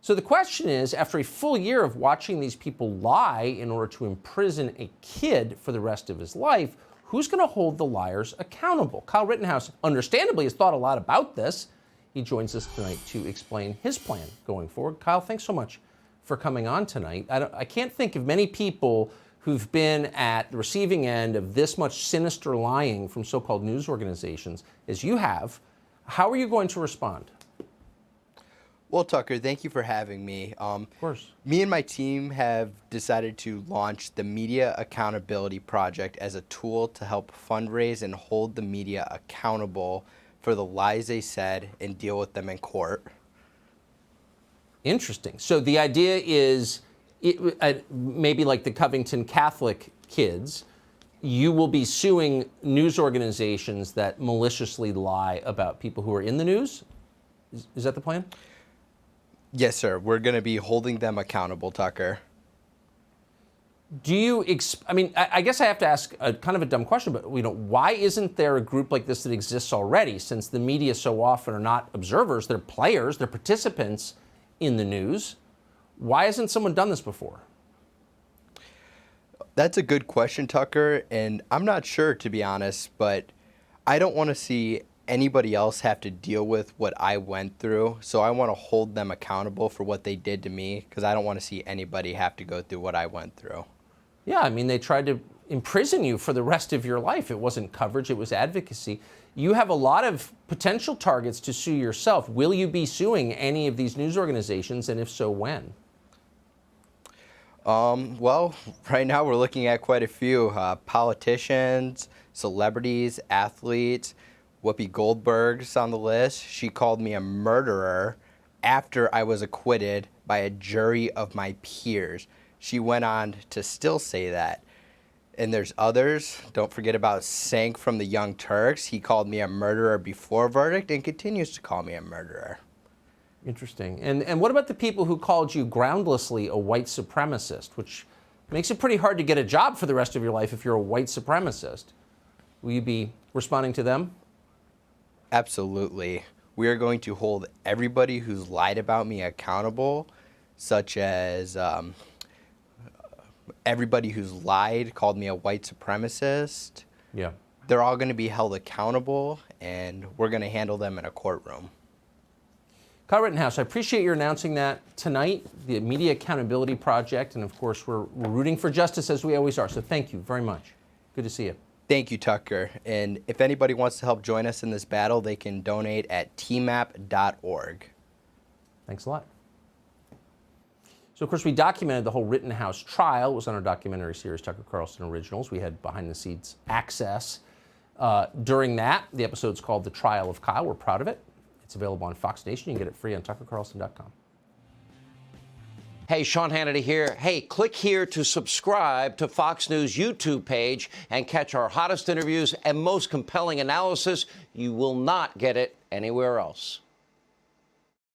So the question is, after a full year of watching these people lie in order to imprison a kid for the rest of his life, who's going to hold the liars accountable? Kyle Rittenhouse, understandably, has thought a lot about this. He joins us tonight to explain his plan going forward. Kyle, thanks so much for coming on tonight. I can't think of many people who've been at the receiving end of this much sinister lying from so-called news organizations as you have. How are you going to respond? Well, Tucker, thank you for having me. Of course. Me and my team have decided to launch the Media Accountability Project as a tool to help fundraise and hold the media accountable for the lies they said and deal with them in court. Interesting. So the idea is maybe like the Covington Catholic kids, you will be suing news organizations that maliciously lie about people who are in the news? Is that the plan? Yes, sir. We're going to be holding them accountable, Tucker. Do you, I guess I have to ask a kind of a dumb question, but why isn't there a group like this that exists already, since the media so often are not observers, they're players, they're participants in the news? Why hasn't someone done this before? That's a good question, Tucker, and I'm not sure, to be honest, but I don't want to see anybody else have to deal with what I went through, so I want to hold them accountable for what they did to me, because I don't want to see anybody have to go through what I went through. Yeah, I mean, they tried to imprison you for the rest of your life. It wasn't coverage, it was advocacy. You have a lot of potential targets to sue yourself. Will you be suing any of these news organizations, and if so, when? Well, right now we're looking at quite a few. Politicians, celebrities, athletes. Whoopi Goldberg's on the list. She called me a murderer after I was acquitted by a jury of my peers. She went on to still say that. And there's others. Don't forget about Sank from the Young Turks. He called me a murderer before verdict and continues to call me a murderer. Interesting. And what about the people who called you groundlessly a white supremacist, which makes it pretty hard to get a job for the rest of your life if you're a white supremacist? Will you be responding to them? Absolutely. We are going to hold everybody who's lied about me accountable, such as everybody who's lied, called me a white supremacist. Yeah. They're all going to be held accountable, and we're going to handle them in a courtroom. Kyle Rittenhouse, I appreciate your announcing that tonight, the Media Accountability Project, and of course, we're rooting for justice as we always are. So thank you very much. Good to see you. Thank you, Tucker. And if anybody wants to help join us in this battle, they can donate at tmap.org. Thanks a lot. So, of course, we documented the whole Rittenhouse trial. It was on our documentary series, Tucker Carlson Originals. We had behind-the-scenes access during that. The episode's called The Trial of Kyle. We're proud of it. It's available on Fox Nation. You can get it free on tuckercarlson.com. Hey, Sean Hannity here. Hey, click here to subscribe to Fox News YouTube page and catch our hottest interviews and most compelling analysis. You will not get it anywhere else.